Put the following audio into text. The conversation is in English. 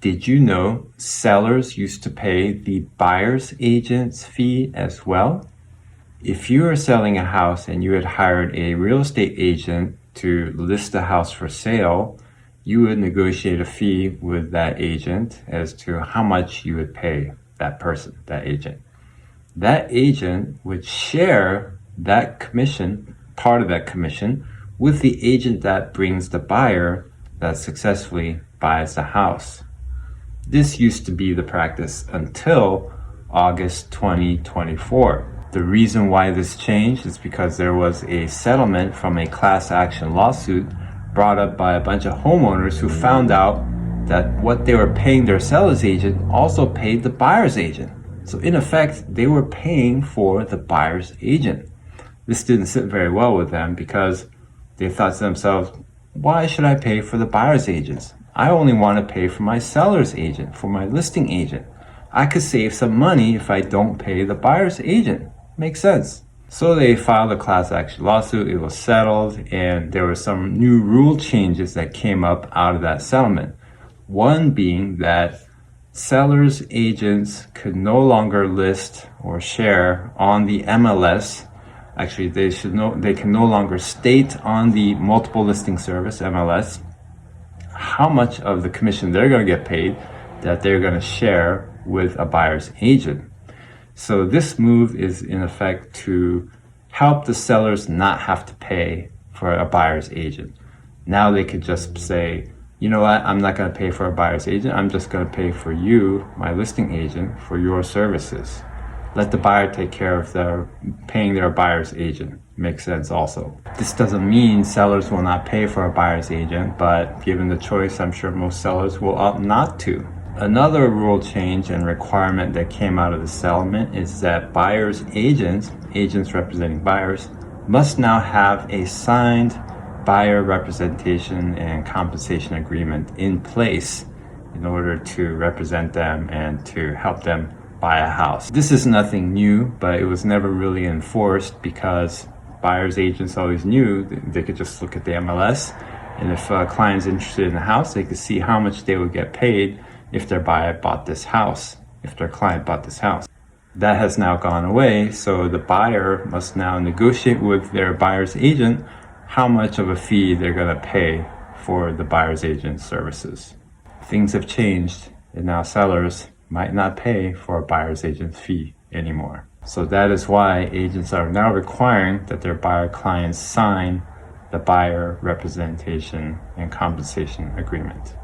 Did you know sellers used to pay the buyer's agent's fee as well? If you are selling a house and you had hired a real estate agent to list the house for sale, you would negotiate a fee with that agent as to how much you would pay that person, that agent. That agent would share that commission, part of that commission, with the agent that brings the buyer that successfully buys the house. This used to be the practice until August 2024. The reason why this changed is because there was a settlement from a class action lawsuit brought up by a bunch of homeowners who found out that what they were paying their seller's agent also paid the buyer's agent. So in effect, they were paying for the buyer's agent. This didn't sit very well with them because they thought to themselves, why should I pay for the buyer's agents? I only want to pay for my seller's agent, for my listing agent. I could save some money if I don't pay the buyer's agent. Makes sense. So they filed a class action lawsuit, it was settled, and there were some new rule changes that came up out of that settlement. One being that sellers' agents could no longer list or share on the MLS. Actually, they can no longer state on the multiple listing service, MLS, how much of the commission they're going to get paid that they're going to share with a buyer's agent. So this move is in effect to help the sellers not have to pay for a buyer's agent. Now they could just say, you know what, I'm not going to pay for a buyer's agent. I'm just going to pay for you, my listing agent, for your services. Let the buyer take care of their paying their buyer's agent. Makes sense also. This doesn't mean sellers will not pay for a buyer's agent, but given the choice, I'm sure most sellers will opt not to. Another rule change and requirement that came out of the settlement is that buyer's agents representing buyers, must now have a signed buyer representation and compensation agreement in place in order to represent them and to help them buy a house. This is nothing new, but it was never really enforced because buyer's agents always knew they could just look at the MLS, and if a client's interested in the house, they could see how much they would get paid if their buyer bought this house, if their client bought this house. That has now gone away, so the buyer must now negotiate with their buyer's agent how much of a fee they're going to pay for the buyer's agent services. Things have changed, and now sellers might not pay for a buyer's agent fee anymore. So that is why agents are now requiring that their buyer clients sign the buyer representation and compensation agreement.